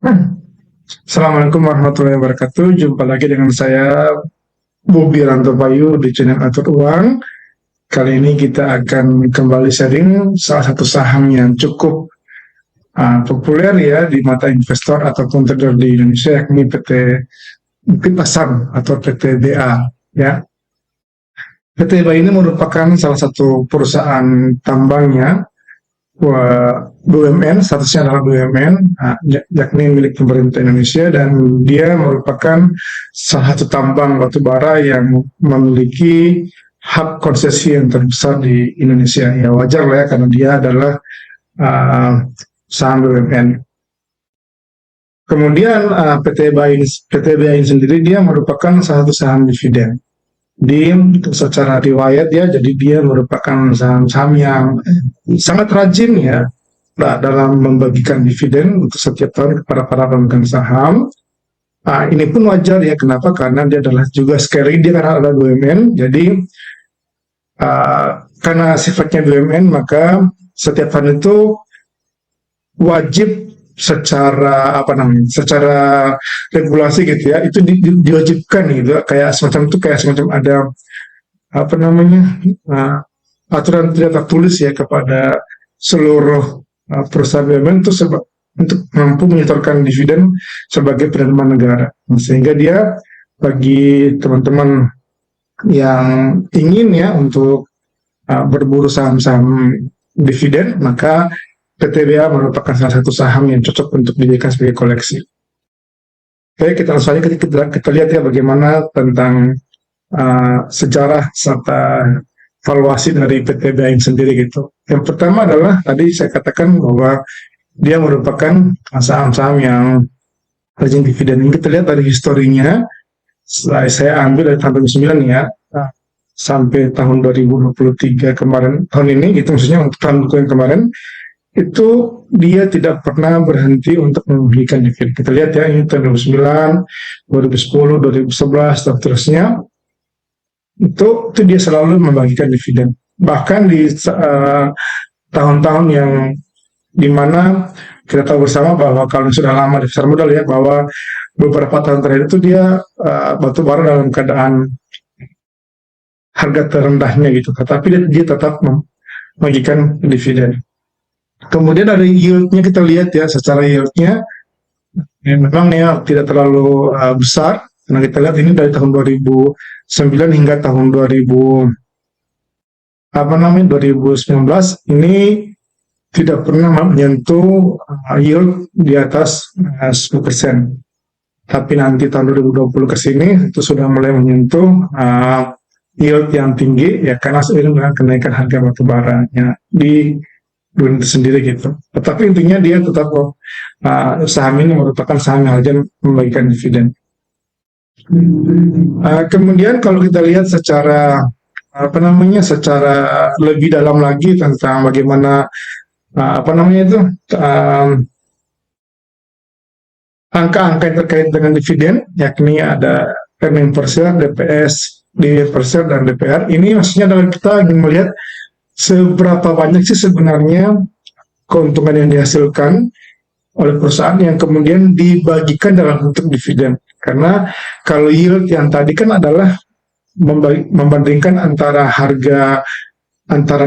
Assalamualaikum warahmatullahi wabarakatuh. Jumpa lagi dengan saya Bobi Rantopayu di channel Atur Uang. Kali ini kita akan kembali sharing salah satu saham yang cukup populer ya di mata investor ataupun trader di Indonesia, yakni PT Bukit Asam atau PTBA. Ya, PTBA ini merupakan salah satu perusahaan tambangnya, BUMN, statusnya adalah BUMN, yakni milik pemerintah Indonesia, dan dia merupakan salah satu tambang batu bara yang memiliki hak konsesi yang terbesar di Indonesia. Ya wajar lah ya, karena dia adalah uh, saham BUMN. Kemudian PT BAI sendiri dia merupakan salah satu saham dividen. Di secara riwayat ya, jadi dia merupakan saham-saham yang sangat rajin ya dalam membagikan dividen untuk setiap tahun kepada para pemegang saham. Ini pun wajar ya, kenapa? Karena dia adalah juga sekali dia karena adalah BUMN, jadi karena sifatnya BUMN maka setiap tahun itu wajib secara apa namanya, secara regulasi gitu ya, itu diwajibkan gitu, kayak semacam ada apa namanya, aturan tidak tertulis ya kepada seluruh perusahaan BUMN itu untuk mampu menyetorkan dividen sebagai penerimaan negara. Sehingga dia bagi teman-teman yang ingin ya untuk berburu saham-saham dividen, maka PTBA merupakan salah satu saham yang cocok untuk dijadikan sebagai koleksi. Oke, kita langsung aja kita lihat ya bagaimana tentang sejarah serta valuasi dari PTBA sendiri gitu. Yang pertama adalah tadi saya katakan bahwa dia merupakan saham-saham yang rajin dividen. Ini kita lihat dari historinya. Saya ambil dari tahun 2009 ya, sampai tahun 2023 kemarin, tahun ini gitu, maksudnya untuk tahun yang kemarin itu dia tidak pernah berhenti untuk memberikan dividen. Kita lihat ya, ini tahun 2009, 2010, 2011 dan seterusnya, itu dia selalu membagikan dividen. Bahkan di tahun-tahun yang dimana kita tahu bersama bahwa kalau sudah lama di pasar modal ya, bahwa beberapa tahun terakhir itu dia batu bara dalam keadaan harga terendahnya gitu, tetapi dia tetap membagikan dividen. Kemudian dari yieldnya kita lihat ya, secara yieldnya memang ya tidak terlalu besar. Karena kita lihat ini dari tahun 2009 hingga tahun 2019 ini tidak pernah menyentuh yield di atas 10%. Tapi nanti tahun 2020 ke sini itu sudah mulai menyentuh yield yang tinggi ya, karena seiring dengan kenaikan harga batu baranya di dunia itu sendiri gitu. Tetapi intinya dia tetap saham ini merupakan saham yang rajin membagikan dividen. Kemudian kalau kita lihat secara apa namanya, secara lebih dalam lagi tentang bagaimana apa namanya itu angka-angka yang terkait dengan dividen, yakni ada earning per share, DPS, dividend per share, dan DPR. Ini maksudnya adalah kita ingin melihat seberapa banyak sih sebenarnya keuntungan yang dihasilkan oleh perusahaan yang kemudian dibagikan dalam bentuk dividen. Karena kalau yield yang tadi kan adalah membandingkan antara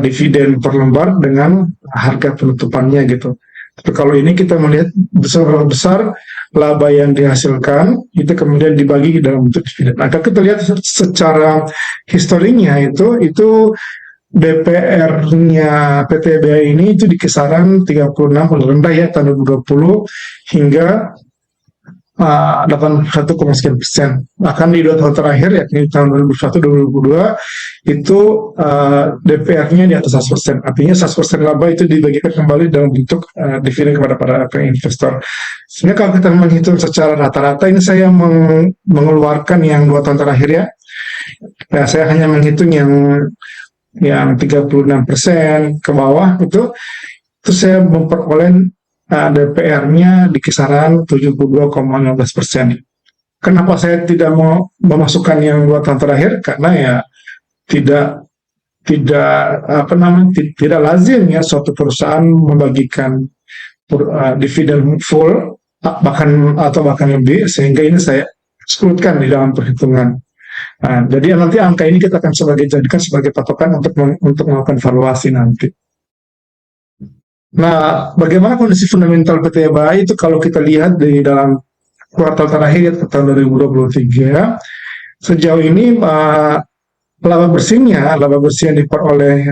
dividen per lembar dengan harga penutupannya gitu. Tapi kalau ini kita melihat besar laba yang dihasilkan itu kemudian dibagi dalam bentuk dividen. Nah, kalau kita lihat secara historinya itu DPR-nya PTBA ini itu di kisaran 36 paling rendah ya, tahun 2020 hingga 81,sekian%. Bahkan di 2 tahun terakhir, yakni tahun 2021-2022, itu DPR-nya di atas 100%. Artinya 100% laba itu dibagikan kembali dalam bentuk dividen kepada para investor. Sebenarnya kalau kita menghitung secara rata-rata, ini saya mengeluarkan yang 2 tahun terakhir ya. Ya, saya hanya menghitung yang 36% ke bawah itu saya memperoleh DPR-nya di kisaran 72,15%. Kenapa saya tidak mau memasukkan yang 2 tahun terakhir? Karena ya tidak tidak lazim ya suatu perusahaan membagikan dividen full bahkan lebih, sehingga ini saya sebutkan di dalam perhitungan. Nah, jadi nanti angka ini kita akan jadikan sebagai patokan untuk melakukan valuasi nanti. Nah, bagaimana kondisi fundamental PT BAI itu kalau kita lihat di dalam kuartal terakhir ya, tahun 2023, sejauh ini laba bersih yang diperoleh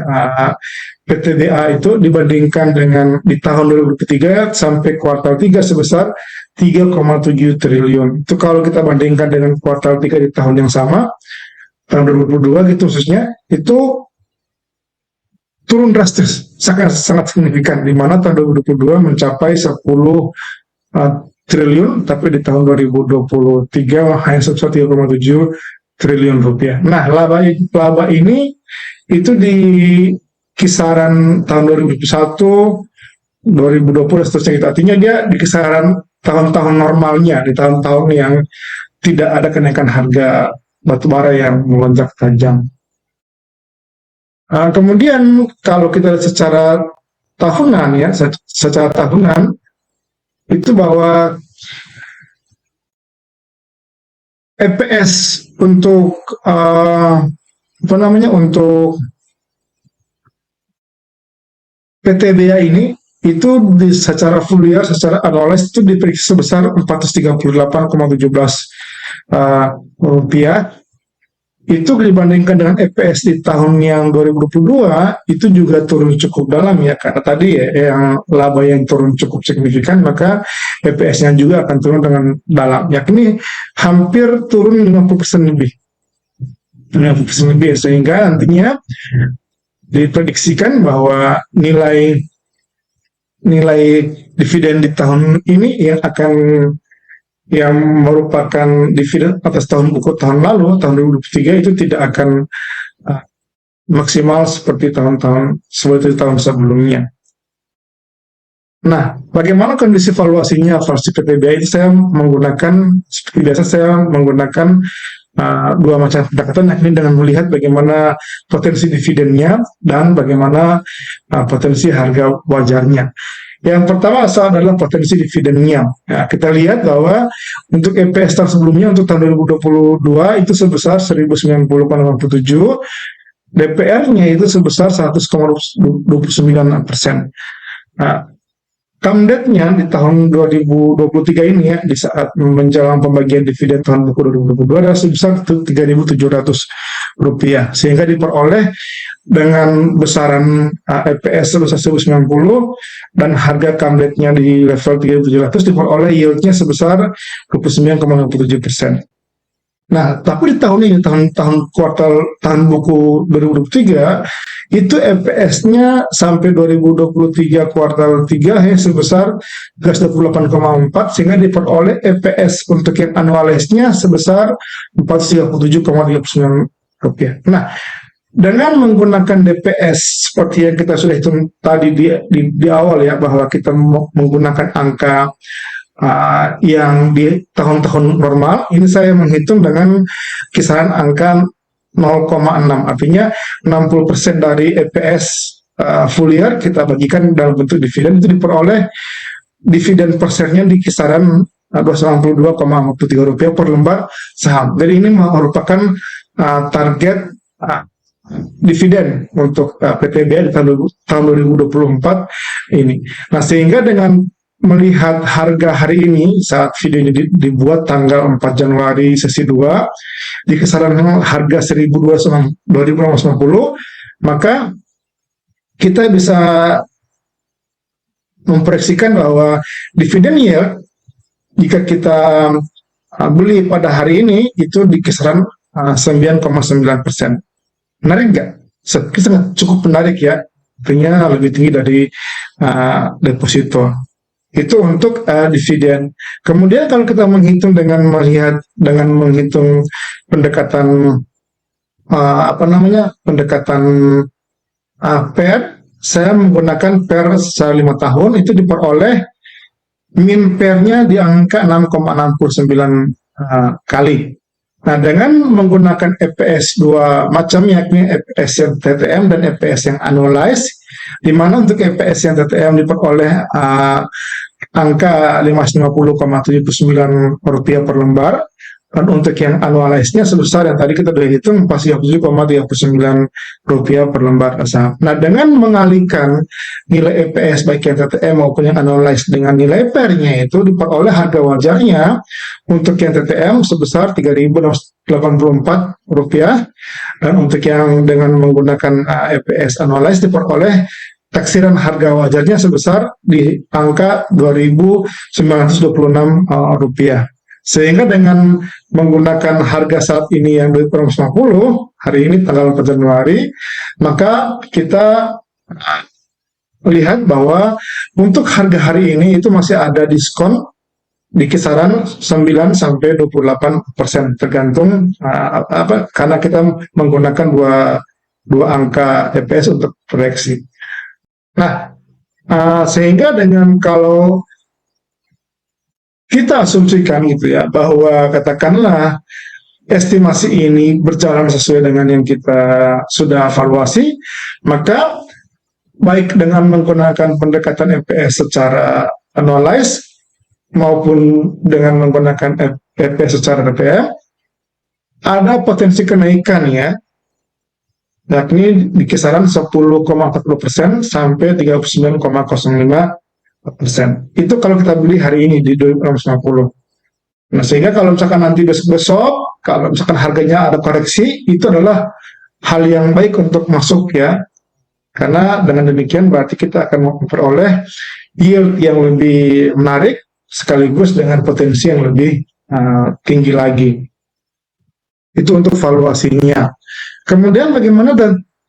PTBA itu dibandingkan dengan di tahun 2023 sampai kuartal 3 sebesar 3,7 triliun. Itu kalau kita bandingkan dengan kuartal 3 di tahun yang sama, tahun 2022 gitu khususnya, itu turun drastis, sangat signifikan, di mana tahun 2022 mencapai 10 triliun, tapi di tahun 2023 hanya sebesar 3,7 triliun rupiah. Nah, laba ini itu di kisaran tahun 2021, 2020 dan seterusnya gitu. Artinya dia di kisaran tahun-tahun normalnya, di tahun-tahun yang tidak ada kenaikan harga batubara yang melonjak tajam. Kemudian kalau kita lihat secara tahunan ya, secara tahunan itu bahwa EPS untuk untuk PTBA ini itu secara full year, secara annualized itu diprediksi sebesar 438,17 rupiah. Itu dibandingkan dengan EPS di tahun yang 2022 itu juga turun cukup dalam ya, karena tadi ya yang laba yang turun cukup signifikan, maka EPS-nya juga akan turun dengan dalam, yakni hampir turun 50% lebih. 50% lebih, sehingga nantinya diprediksikan bahwa nilai dividen di tahun ini yang merupakan dividen atas tahun buku tahun lalu, tahun 2023 itu tidak akan maksimal seperti tahun tahun sebelumnya. Nah, bagaimana kondisi valuasi PTBA itu seperti biasa saya menggunakan dua macam pendekatan, yakni dengan melihat bagaimana potensi dividennya dan bagaimana potensi harga wajarnya. Yang pertama adalah potensi dividennya. Nah, kita lihat bahwa untuk EPS tahun sebelumnya, untuk tahun 2022 itu sebesar 1090,87, DPR-nya itu sebesar 100,29%. Nah, Kamdet-nya di tahun 2023 ini ya, di saat menjelang pembagian dividen tahun buku 2022 adalah sebesar Rp3.700, sehingga diperoleh dengan besaran EPS sebesar 1090 dan harga Kamdet-nya di level 3.700 diperoleh yieldnya sebesar 29,57%. Nah, tapi di tahun ini, tahun buku 2023, itu EPS-nya sampai 2023 kuartal 3 sebesar 28,4, sehingga diperoleh EPS untuk yang annualized-nya sebesar 437,39 rupiah. Nah, dengan menggunakan DPS seperti yang kita sudah hitung tadi di awal ya, bahwa kita menggunakan angka yang di tahun-tahun normal, ini saya menghitung dengan kisaran angka 0,6, artinya 60% dari EPS full year kita bagikan dalam bentuk dividen, itu diperoleh dividen per share-nya di kisaran Rp292,53 per lembar saham. Jadi ini merupakan target dividen untuk PTBA di tahun 2024 ini. Nah, sehingga dengan melihat harga hari ini saat video ini dibuat tanggal 4 Januari sesi 2 di kisaran harga 1.290, maka kita bisa memproyeksikan bahwa dividen yield jika kita beli pada hari ini itu di kisaran 9,9%. Menarik nggak? Sangat cukup menarik ya, artinya lebih tinggi dari deposito. Itu untuk dividen. Kemudian kalau kita menghitung dengan menghitung pendekatan pendekatan PER, saya menggunakan PER secara 5 tahun, itu diperoleh min PER-nya di angka 6,69 kali. Nah, dengan menggunakan EPS dua macam, yakni EPS yang TTM dan EPS yang annualized, di mana untuk EPS yang TTM diperoleh angka Rp550,79 per lembar, dan untuk yang annualized-nya sebesar yang tadi kita sudah hitung Rp47,39 per lembar saham. Nah, dengan mengalihkan nilai EPS baik yang TTM maupun yang annualized dengan nilai pair-nya itu diperoleh harga wajarnya untuk yang TTM sebesar Rp3.084 dan untuk yang dengan menggunakan EPS annualized diperoleh taksiran harga wajarnya sebesar di angka Rp2.926. Sehingga dengan menggunakan harga saat ini yang Rp2.50, hari ini tanggal 4 Januari, maka kita lihat bahwa untuk harga hari ini itu masih ada diskon di kisaran 9 sampai 28%, tergantung karena kita menggunakan dua angka EPS untuk proyeksi. Nah, sehingga dengan kalau kita asumsikan gitu ya, bahwa katakanlah estimasi ini berjalan sesuai dengan yang kita sudah evaluasi, maka baik dengan menggunakan pendekatan EPS secara annualized maupun dengan menggunakan EPS secara TTM, ada potensi kenaikan ya, yakni di kisaran 10,40% sampai 39,05%. Itu kalau kita beli hari ini di 2.650. Nah, sehingga kalau misalkan nanti besok-besok, kalau misalkan harganya ada koreksi, itu adalah hal yang baik untuk masuk ya. Karena dengan demikian berarti kita akan memperoleh yield yang lebih menarik sekaligus dengan potensi yang lebih tinggi lagi. Itu untuk valuasinya. Kemudian bagaimana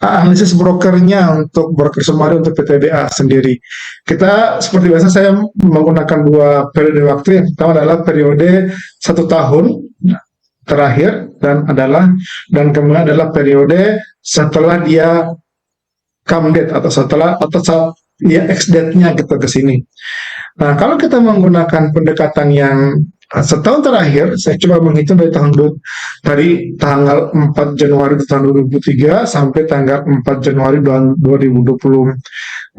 analisis brokernya untuk broker Sumari untuk PTBA sendiri. Kita seperti biasa saya menggunakan dua periode waktu. Yang pertama adalah periode 1 tahun terakhir dan kemudian adalah periode setelah dia come date atau saat dia ex date-nya gitu ke sini. Nah, kalau kita menggunakan pendekatan yang setahun terakhir, saya coba menghitung dari tanggal 4 Januari tahun 2003 sampai tanggal 4 Januari 2024,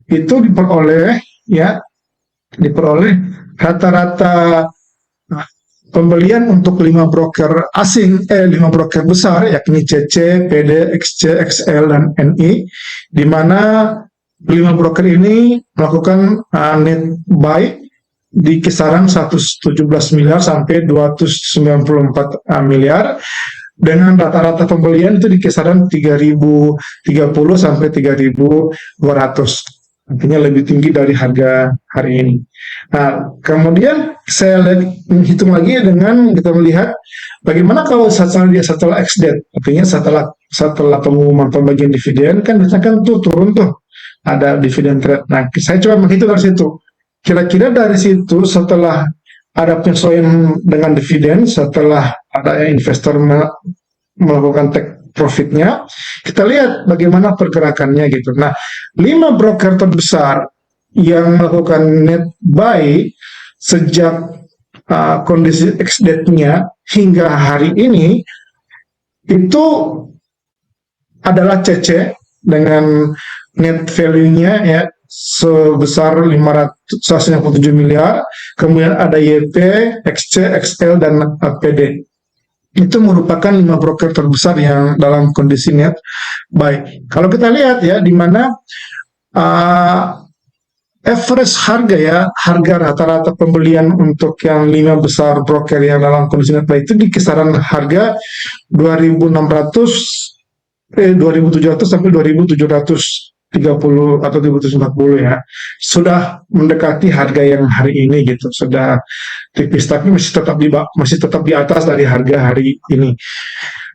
itu diperoleh rata-rata pembelian untuk 5 broker asing, 5 broker besar, yakni CC, PD, XC, XL, dan NI, di mana 5 broker ini melakukan net buy di kisaran 117 miliar sampai 294 miliar, dengan rata-rata pembelian itu di kisaran 3.030 sampai 3.200. Artinya lebih tinggi dari harga hari ini. Nah, kemudian saya hitung lagi dengan kita melihat bagaimana kalau setelah ex date, artinya setelah pengumuman pembagian dividen kan biasanya kan turun ada dividen trade. Nah, saya coba menghitung dari situ. Kira-kira dari situ setelah ada penyesuaian dengan dividen, setelah ada investor melakukan take profitnya, kita lihat bagaimana pergerakannya gitu. Nah, 5 broker terbesar yang melakukan net buy sejak kondisi ex date-nya hingga hari ini itu adalah CC dengan net value-nya ya sebesar 597 miliar, kemudian ada YP, XC, XL, dan PD. Itu merupakan 5 broker terbesar yang dalam kondisi net buy. Kalau kita lihat ya, di mana average harga rata-rata pembelian untuk yang 5 besar broker yang dalam kondisi net buy itu di kisaran harga 2.700 sampai 2.730 atau 2.740 ya, sudah mendekati harga yang hari ini gitu, sudah tipis, tapi masih tetap di atas dari harga hari ini.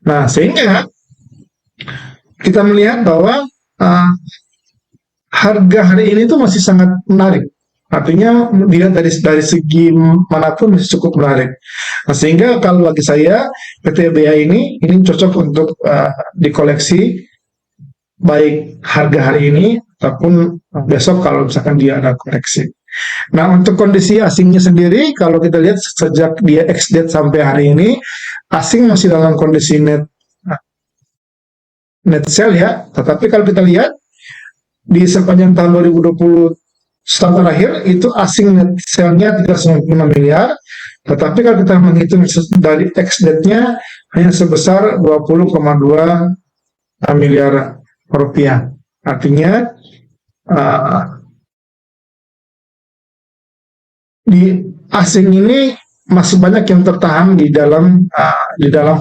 Nah, sehingga kita melihat bahwa harga hari ini tuh masih sangat menarik. Artinya dilihat dari segi manapun masih cukup menarik. Nah, sehingga kalau bagi saya PTBA ini cocok untuk dikoleksi baik harga hari ini ataupun besok kalau misalkan dia ada koreksi. Nah, untuk kondisi asingnya sendiri, kalau kita lihat sejak dia ex date sampai hari ini, asing masih dalam kondisi net sell ya. Tetapi kalau kita lihat di sepanjang tahun Staf terakhir itu asing net sale-nya 395 miliar, tetapi kalau kita menghitung dari ex-date-nya hanya sebesar 20,2 miliar rupiah. Artinya uh, di asing ini masih banyak yang tertahan di dalam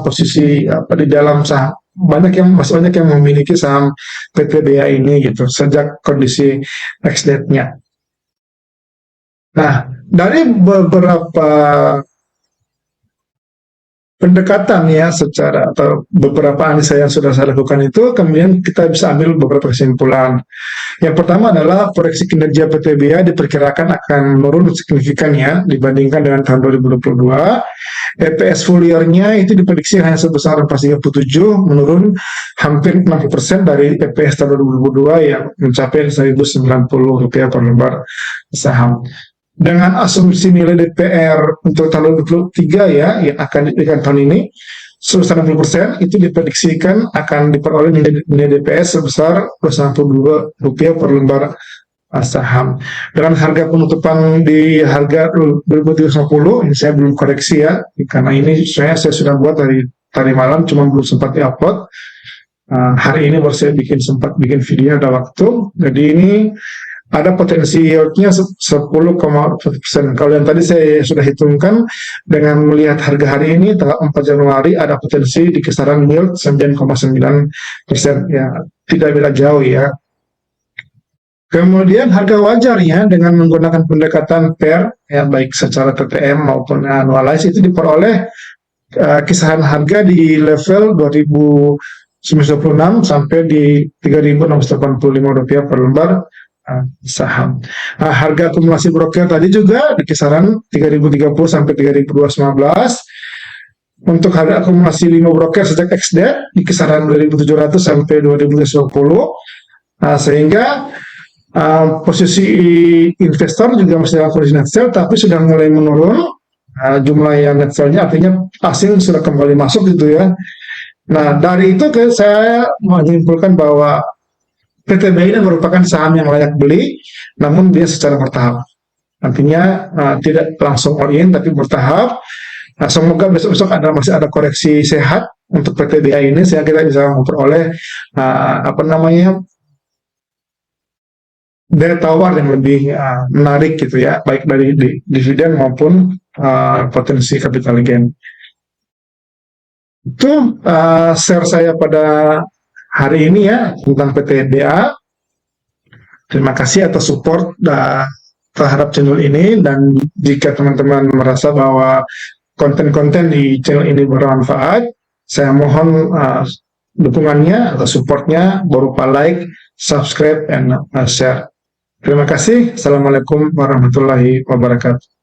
posisi di dalam saham, masih banyak yang memiliki saham PTBA ini gitu sejak kondisi ex date-nya. Nah, dari beberapa pendekatan ya secara atau beberapa analisa yang sudah saya lakukan itu, kemudian kita bisa ambil beberapa kesimpulan. Yang pertama adalah proyeksi kinerja PTBA diperkirakan akan menurun signifikan ya dibandingkan dengan tahun 2022. EPS full year-nya itu diprediksi hanya sebesar 4,37, menurun hampir 60% dari EPS tahun 2022 yang mencapai Rp1.090 per lembar saham. Dengan asumsi nilai DPR untuk tahun 2023 ya, yang akan diberikan tahun ini, sebesar 60%, itu diprediksikan akan diperoleh nilai DPS sebesar Rp262 per lembar saham. Dengan harga penutupan di harga 2350, ini saya belum koreksi ya, karena ini saya sudah buat dari malam, cuma belum sempat di-upload. Hari ini baru saya sempat bikin video ada waktu, jadi ini ada potensi yield-nya 10,1%. Kalau yang tadi saya sudah hitungkan, dengan melihat harga hari ini, tanggal 4 Januari, ada potensi di kisaran yield 9,9%. Ya, tidak beda jauh ya. Kemudian harga wajarnya dengan menggunakan pendekatan pair, ya baik secara TTM maupun annualized, itu diperoleh kisaran harga di level 2.926 sampai di Rp3.685 per lembar saham. Harga akumulasi broker tadi juga di kisaran 3.030 sampai 3.215. Untuk harga akumulasi 5 broker sejak ex-date di kisaran 2.700 sampai 2.250. Sehingga posisi investor juga masih dalam kondisi net sell, tapi sudah mulai menurun jumlah yang net sell-nya, artinya asing sudah kembali masuk gitu ya. Nah, dari itu saya menyimpulkan bahwa PTBA ini merupakan saham yang layak beli, namun dia secara bertahap. Artinya tidak langsung all in, tapi bertahap. Semoga besok-besok masih ada koreksi sehat untuk PTBA ini, sehingga kita bisa memperoleh daya tawar yang lebih menarik gitu ya, baik dari dividen maupun potensi capital gain. Itu share saya pada hari ini ya tentang PTBA. Terima kasih atas support terhadap channel ini, dan jika teman-teman merasa bahwa konten-konten di channel ini bermanfaat, saya mohon dukungannya atau supportnya berupa like, subscribe, and share. Terima kasih. Assalamualaikum warahmatullahi wabarakatuh.